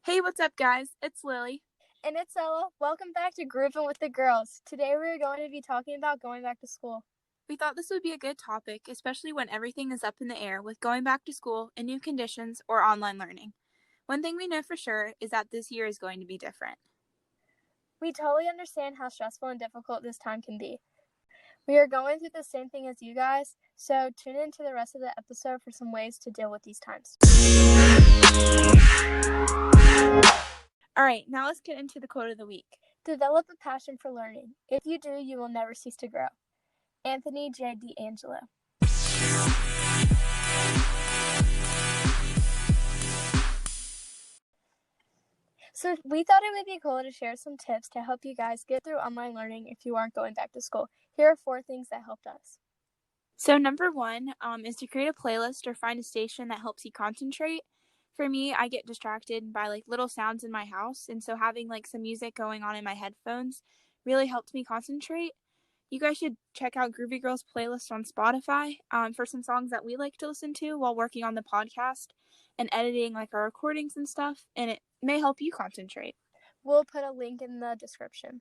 Hey, what's up, guys? It's Lily. And it's Ella. Welcome back to Grooving with the Girls. Today we're going to be talking about going back to school. We thought this would be a good topic, especially when everything is up in the air with going back to school in new conditions or online learning. One thing we know for sure is that this year is going to be different. We totally understand how stressful and difficult this time can be. We are going through the same thing as you guys, so tune in to the rest of the episode for some ways to deal with these times. All right, now let's get into the quote of the week. Develop a passion for learning. If you do, you will never cease to grow. Anthony J. D'Angelo. So we thought it would be cool to share some tips to help you guys get through online learning if you aren't going back to school. Here are 4 things that helped us. So number one is to create a playlist or find a station that helps you concentrate. For me, I get distracted by like little sounds in my house, and so having like some music going on in my headphones really helped me concentrate. You guys should check out Groovy Girls playlist on Spotify for some songs that we like to listen to while working on the podcast and editing like our recordings and stuff, and it may help you concentrate. We'll put a link in the description.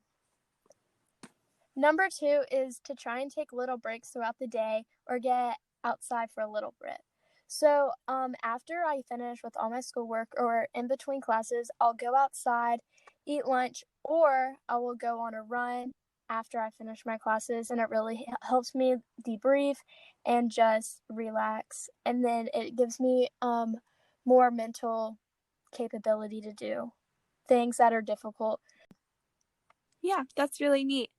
Number 2 is to try and take little breaks throughout the day or get outside for a little bit. So after I finish with all my schoolwork or in between classes, I'll go outside, eat lunch, or I will go on a run after I finish my classes, and it really helps me debrief and just relax. And then it gives me more mental capability to do things that are difficult. Yeah, that's really neat.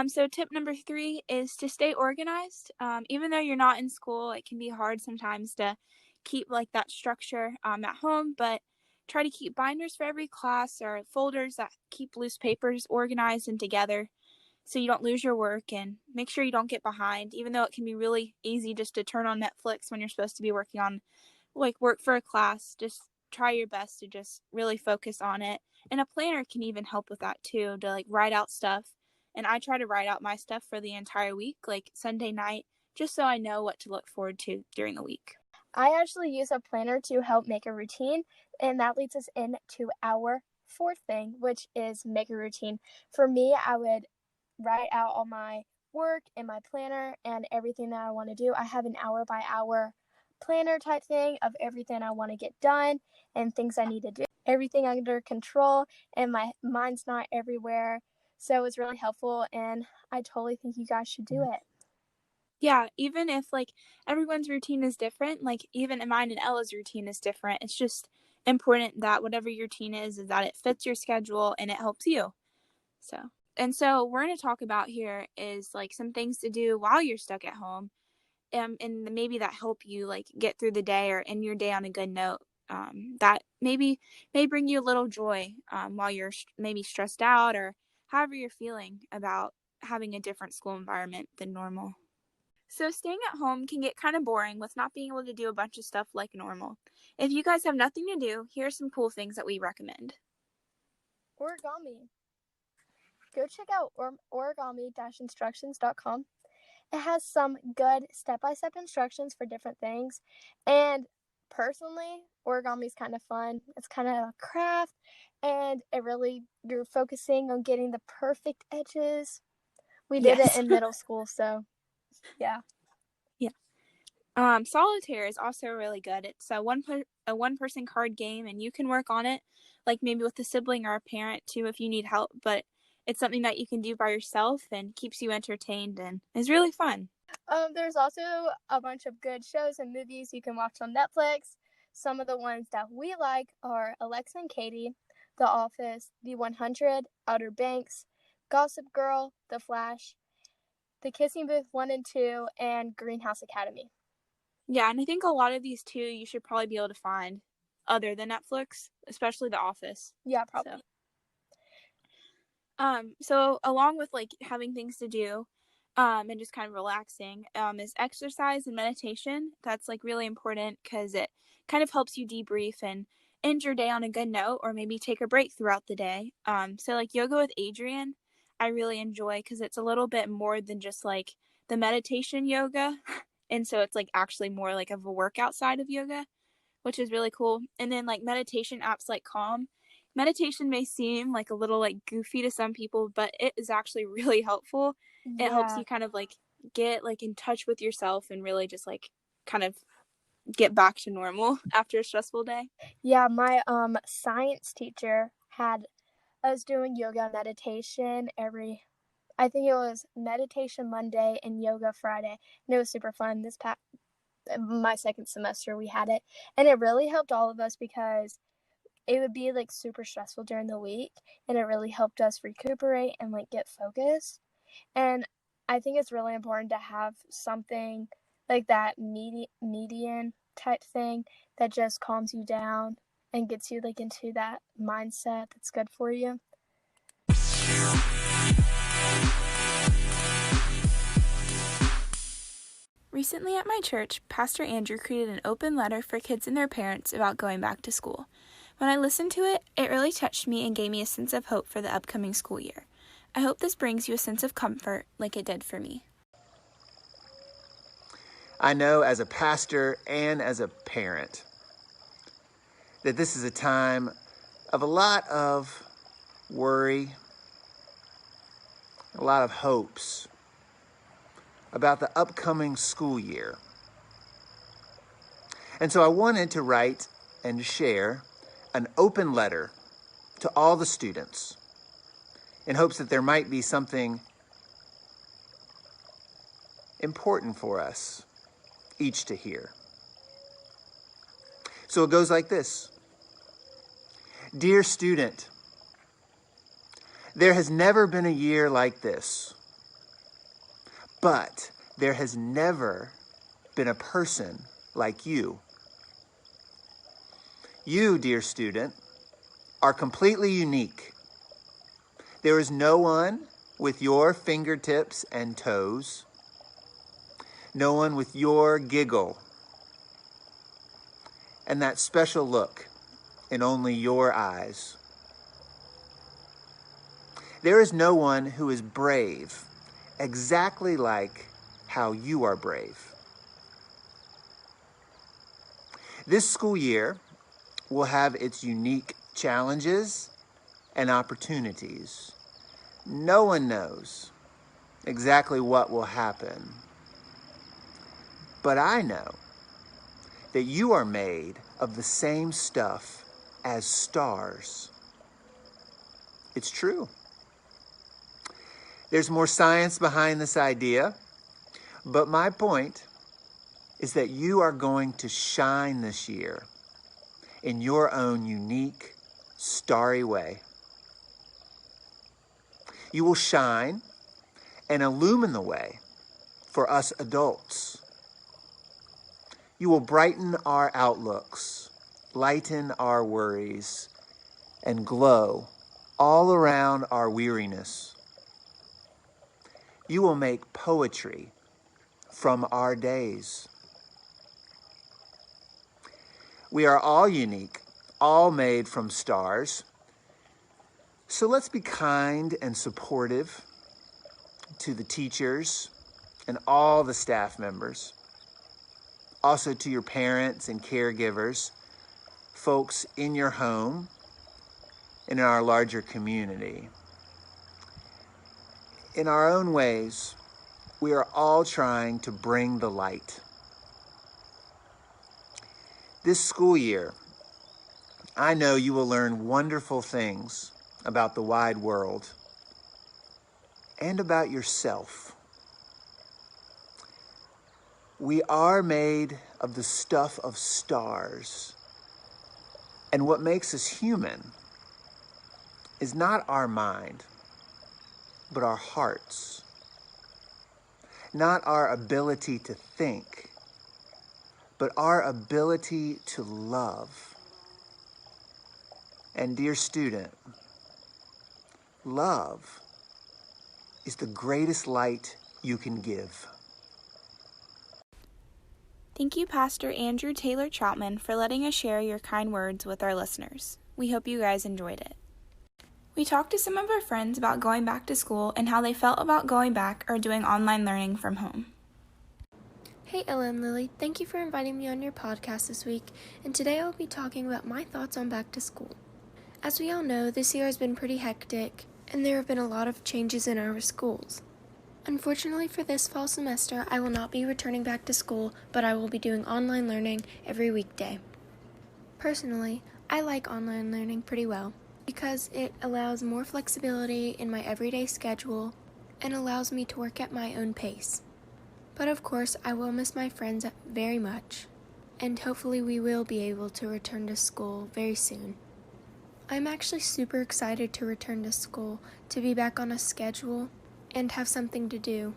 So tip number 3 is to stay organized. Even though you're not in school, it can be hard sometimes to keep like that structure at home, but try to keep binders for every class or folders that keep loose papers organized and together so you don't lose your work, and make sure you don't get behind, even though it can be really easy just to turn on Netflix when you're supposed to be working on like work for a class. Just try your best to just really focus on it. And a planner can even help with that too, to like write out stuff. And I try to write out my stuff for the entire week, like Sunday night, just so I know what to look forward to during the week. I actually use a planner to help make a routine, and that leads us into our 4th thing, which is make a routine. For me, I would write out all my work in my planner and everything that I want to do. I have an hour by hour planner type thing of everything I want to get done and things I need to do. Everything under control, and my mind's not everywhere. So it's really helpful, and I totally think you guys should do it. Yeah, even if like everyone's routine is different, like even mine and Ella's routine is different, it's just important that whatever your routine is that it fits your schedule and it helps you. So we're going to talk about here is like some things to do while you're stuck at home, and maybe that help you like get through the day or end your day on a good note. That maybe may bring you a little joy while you're maybe stressed out or however you're feeling about having a different school environment than normal. So staying at home can get kind of boring with not being able to do a bunch of stuff like normal. If you guys have nothing to do, here are some cool things that we recommend. Origami. Go check out origami-instructions.com. It has some good step-by-step instructions for different things. And personally, origami is kind of fun. It's kind of a craft, and you're focusing on getting the perfect edges. We did it in middle school, so yeah. Solitaire is also really good. It's a one-person card game, and you can work on it, like maybe with a sibling or a parent too if you need help. But it's something that you can do by yourself and keeps you entertained and is really fun. There's also a bunch of good shows and movies you can watch on Netflix. Some of the ones that we like are Alexa and Katie, The Office, The 100, Outer Banks, Gossip Girl, The Flash, The Kissing Booth 1 and 2, and Greenhouse Academy. Yeah, and I think a lot of these too you should probably be able to find other than Netflix, especially The Office. Yeah, probably. So along with like having things to do, and just kind of relaxing, is exercise and meditation. That's like really important because it kind of helps you debrief and end your day on a good note, or maybe take a break throughout the day. So like yoga with Adriene, I really enjoy because it's a little bit more than just like the meditation yoga, and so it's like actually more like of a workout side of yoga, which is really cool. And then like meditation apps like Calm. Meditation may seem like a little like goofy to some people, but it is actually really helpful. It helps Yeah. you kind of like get like in touch with yourself and really just like kind of get back to normal after a stressful day. Yeah, my science teacher had us doing yoga meditation I think it was meditation Monday and yoga Friday. And it was super fun. My second semester we had it. And it really helped all of us because it would be like super stressful during the week, and it really helped us recuperate and like get focused. And I think it's really important to have something like that median type thing that just calms you down and gets you like into that mindset that's good for you. Recently at my church, Pastor Andrew created an open letter for kids and their parents about going back to school. When I listened to it, it really touched me and gave me a sense of hope for the upcoming school year. I hope this brings you a sense of comfort like it did for me. I know as a pastor and as a parent that this is a time of a lot of worry, a lot of hopes about the upcoming school year. And so I wanted to write and share an open letter to all the students in hopes that there might be something important for us each to hear. So it goes like this. Dear student, there has never been a year like this, but there has never been a person like you. You, dear student, are completely unique. There is no one with your fingertips and toes, no one with your giggle and that special look in only your eyes. There is no one who is brave exactly like how you are brave. This school year will have its unique challenges and opportunities. No one knows exactly what will happen, but I know that you are made of the same stuff as stars. It's true. There's more science behind this idea, but my point is that you are going to shine this year in your own unique, starry way. You will shine and illumine the way for us adults. You will brighten our outlooks, lighten our worries, and glow all around our weariness. You will make poetry from our days. We are all unique, all made from stars. So let's be kind and supportive to the teachers and all the staff members. Also to your parents and caregivers, folks in your home and in our larger community. In our own ways, we are all trying to bring the light. This school year, I know you will learn wonderful things about the wide world and about yourself. We are made of the stuff of stars. And what makes us human is not our mind, but our hearts. Not our ability to think, but our ability to love. And dear student, love is the greatest light you can give. Thank you, Pastor Andrew Taylor Troutman, for letting us share your kind words with our listeners. We hope you guys enjoyed it. We talked to some of our friends about going back to school and how they felt about going back or doing online learning from home. Hey Ella and Lily, thank you for inviting me on your podcast this week, and today I'll be talking about my thoughts on back to school. As we all know, this year has been pretty hectic, and there have been a lot of changes in our schools. Unfortunately for this fall semester, I will not be returning back to school, but I will be doing online learning every weekday. Personally, I like online learning pretty well because it allows more flexibility in my everyday schedule and allows me to work at my own pace. But of course, I will miss my friends very much, and hopefully we will be able to return to school very soon. I'm actually super excited to return to school, to be back on a schedule, and have something to do,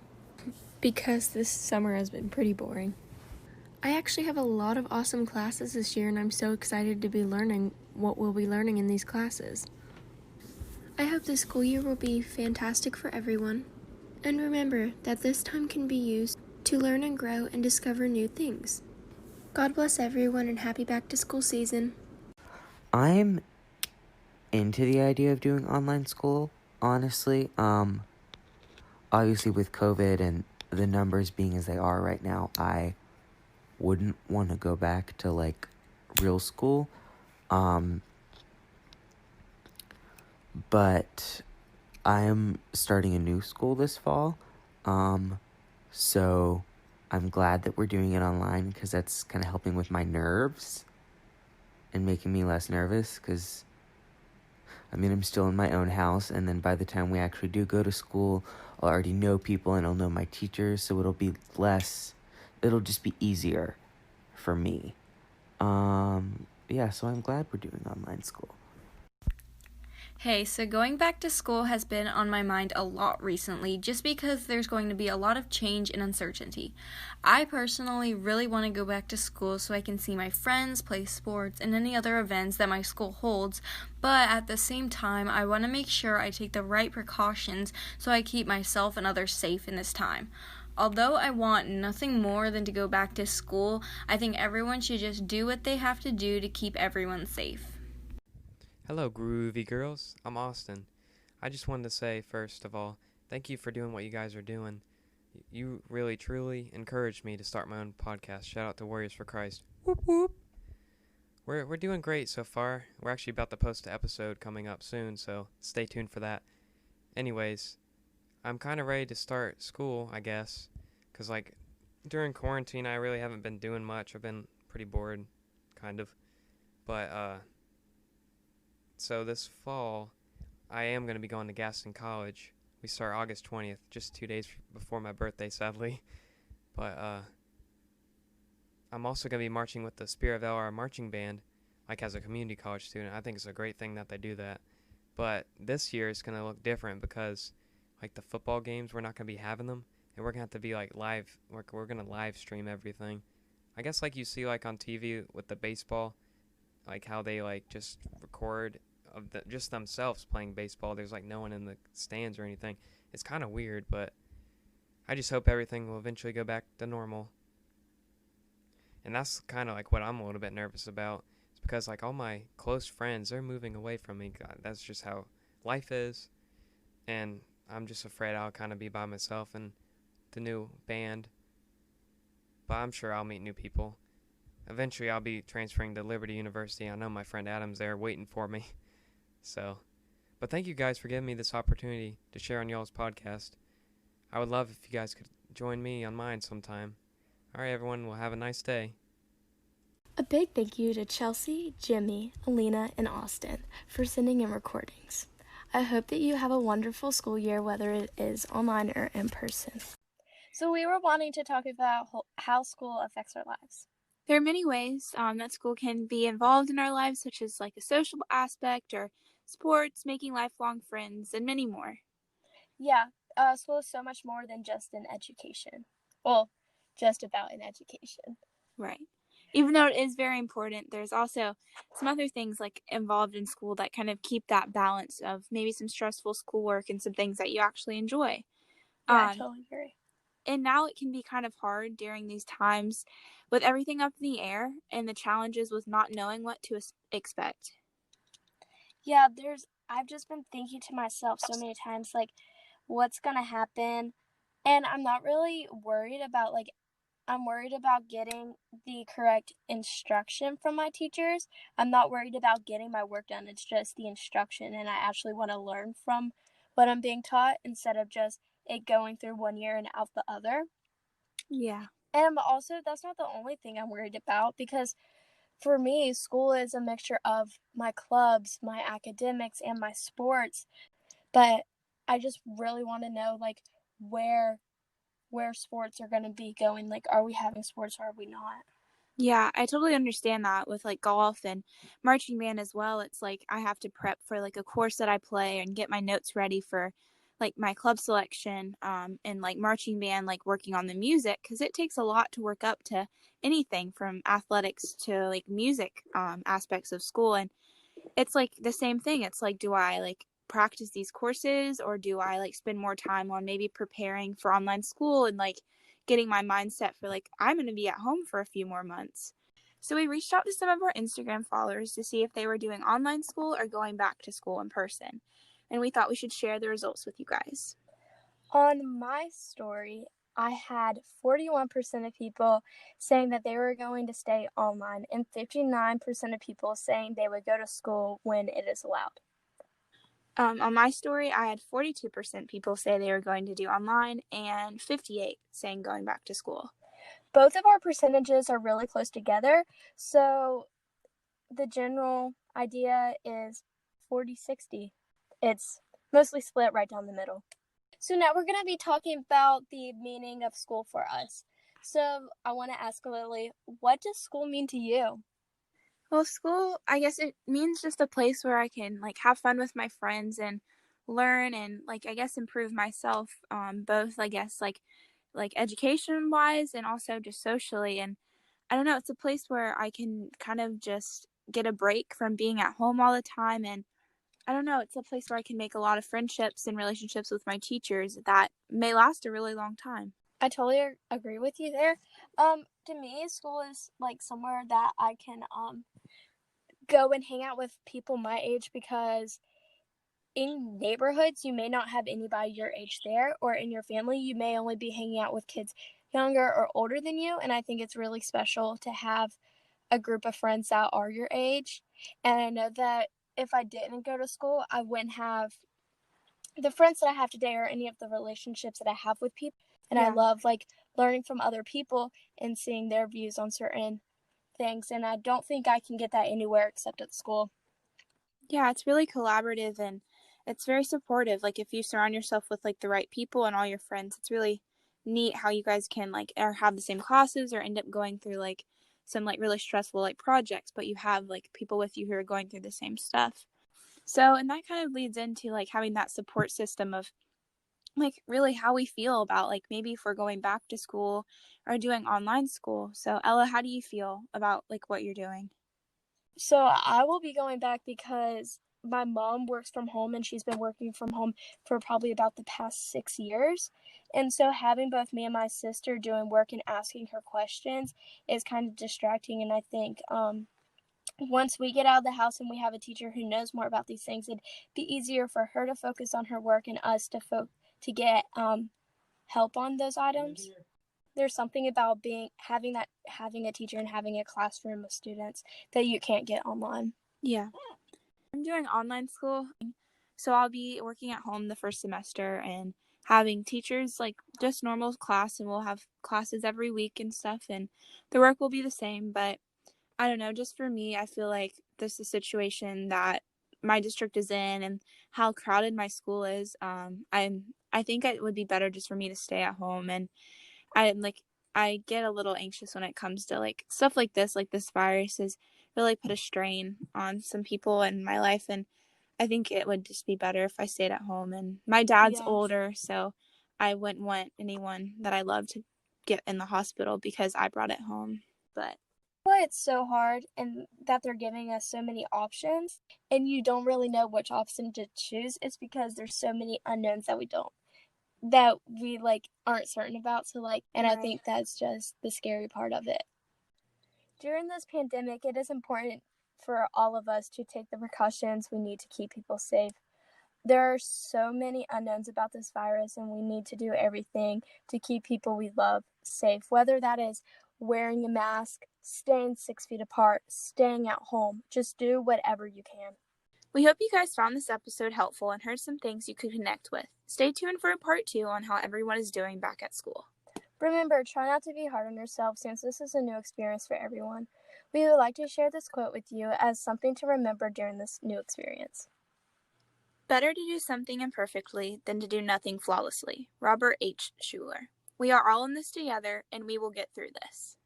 because this summer has been pretty boring. I actually have a lot of awesome classes this year, and I'm so excited to be learning what we'll be learning in these classes. I hope this school year will be fantastic for everyone, and remember that this time can be used to learn and grow and discover new things. God bless everyone and happy back to school season. I'm into the idea of doing online school, honestly. Obviously with COVID and the numbers being as they are right now, I wouldn't want to go back to like real school. But I'm starting a new school this fall. So I'm glad that we're doing it online because that's kind of helping with my nerves and making me less nervous because I'm still in my own house, and then by the time we actually do go to school, I'll already know people and I'll know my teachers, so it'll just be easier for me. So I'm glad we're doing online school. Hey, so going back to school has been on my mind a lot recently just because there's going to be a lot of change and uncertainty. I personally really want to go back to school so I can see my friends, play sports, and any other events that my school holds, but at the same time, I want to make sure I take the right precautions so I keep myself and others safe in this time. Although I want nothing more than to go back to school, I think everyone should just do what they have to do to keep everyone safe. Hello, groovy girls. I'm Austin. I just wanted to say, first of all, thank you for doing what you guys are doing. You really, truly encouraged me to start my own podcast. Shout out to Warriors for Christ. Whoop, whoop. We're doing great so far. We're actually about to post an episode coming up soon, so stay tuned for that. Anyways, I'm kind of ready to start school, I guess, because, during quarantine, I really haven't been doing much. I've been pretty bored, kind of. But, so this fall, I am going to be going to Gaston College. We start August 20th, just 2 days before my birthday, sadly. But I'm also going to be marching with the Spirit of LR marching band, as a community college student. I think it's a great thing that they do that. But this year it's going to look different because, the football games, we're not going to be having them. And we're going to have to be, live. We're going to live stream everything. I guess you see, on TV with the baseball, how they, just record of just themselves playing baseball. There's no one in the stands or anything. It's kind of weird, but I just hope everything will eventually go back to normal. And that's kind of what I'm a little bit nervous about. It's because all my close friends, they're moving away from me. God, that's just how life is. And I'm just afraid I'll kind of be by myself in the new band. But I'm sure I'll meet new people. Eventually I'll be transferring to Liberty University. I know my friend Adam's there waiting for me. But thank you guys for giving me this opportunity to share on y'all's podcast. I would love if you guys could join me on mine sometime. All right, everyone, well, have a nice day. A big thank you to Chelsea, Jimmy, Alina, and Austin for sending in recordings. I hope that you have a wonderful school year, whether it is online or in person. So we were wanting to talk about how school affects our lives. There are many ways that school can be involved in our lives, such as a social aspect or sports, making lifelong friends, and many more. Yeah, school is so much more than just an education. Well, just about an education. Right. Even though it is very important, there's also some other things involved in school that kind of keep that balance of maybe some stressful schoolwork and some things that you actually enjoy. Yeah, I totally agree. And now it can be kind of hard during these times with everything up in the air and the challenges with not knowing what to expect. Yeah, I've just been thinking to myself so many times, what's going to happen? And I'm not really worried about, I'm worried about getting the correct instruction from my teachers. I'm not worried about getting my work done. It's just the instruction, and I actually want to learn from what I'm being taught instead of just it going through one year and out the other. Yeah. And also, that's not the only thing I'm worried about, because for me, school is a mixture of my clubs, my academics, and my sports. But I just really want to know, like, where sports are going to be going. Like, are we having sports or are we not? Yeah, I totally understand that with like golf and marching band as well. It's like I have to prep for like a course that I play and get my notes ready for like my club selection, and like marching band, like working on the music, because it takes a lot to work up to anything from athletics to like music, aspects of school. And it's like the same thing. It's like, do I like practice these courses, or do I like spend more time on maybe preparing for online school and like getting my mindset for like I'm going to be at home for a few more months. So we reached out to some of our Instagram followers to see if they were doing online school or going back to school in person. And we thought we should share the results with you guys. On my story, I had 41% of people saying that they were going to stay online and 59% of people saying they would go to school when it is allowed. On my story, I had 42% people say they were going to do online and 58 saying going back to school. Both of our percentages are really close together, so the general idea is 40-60. It's mostly split right down the middle. So now we're going to be talking about the meaning of school for us. So I want to ask Lily, what does school mean to you? Well, school, I guess it means just a place where I can like have fun with my friends and learn and like I guess improve myself, both I guess like education wise and also just socially. And I don't know, it's a place where I can kind of just get a break from being at home all the time. And I don't know, it's a place where I can make a lot of friendships and relationships with my teachers that may last a really long time. I totally agree with you there. To me, school is like somewhere that I can go and hang out with people my age, because in neighborhoods you may not have anybody your age there, or in your family you may only be hanging out with kids younger or older than you, and I think it's really special to have a group of friends that are your age. And I know that if I didn't go to school, I wouldn't have the friends that I have today or any of the relationships that I have with people. And I love like learning from other people and seeing their views on certain things, and I don't think I can get that anywhere except at school. Yeah, it's really collaborative and it's very supportive. Like if you surround yourself with like the right people and all your friends, it's really neat how you guys can like or have the same classes or end up going through like some like really stressful like projects, but you have like people with you who are going through the same stuff. So, and that kind of leads into like having that support system of like really how we feel about like maybe if we're going back to school or doing online school. So, Ella, how do you feel about like what you're doing? So I will be going back because my mom works from home and she's been working from home for probably about the past 6 years. And so having both me and my sister doing work and asking her questions is kind of distracting. And I think once we get out of the house and we have a teacher who knows more about these things, it'd be easier for her to focus on her work and us to get help on those items. There's something about having a teacher and having a classroom of students that you can't get online. Yeah. I'm doing online school, so I'll be working at home the first semester and having teachers like just normal class, and we'll have classes every week and stuff, and the work will be the same. But I don't know, just for me, I feel like this is a situation that my district is in and how crowded my school is. I think it would be better just for me to stay at home. And I get a little anxious when it comes to like stuff like this virus has really put a strain on some people in my life, and I think it would just be better if I stayed at home. And my dad's older, so I wouldn't want anyone that I love to get in the hospital because I brought it home. But why it's so hard, and that they're giving us so many options and you don't really know which option to choose. It's because there's so many unknowns that we like aren't certain about. So like, and I think that's just the scary part of it. During this pandemic, it is important for all of us to take the precautions we need to keep people safe. There are so many unknowns about this virus, and we need to do everything to keep people we love safe, whether that is wearing a mask, staying 6 feet apart, staying at home. Just do whatever you can. We hope you guys found this episode helpful and heard some things you could connect with. Stay tuned for a part 2 on how everyone is doing back at school. Remember, try not to be hard on yourself since this is a new experience for everyone. We would like to share this quote with you as something to remember during this new experience. Better to do something imperfectly than to do nothing flawlessly. Robert H. Schuller. We are all in this together, and we will get through this.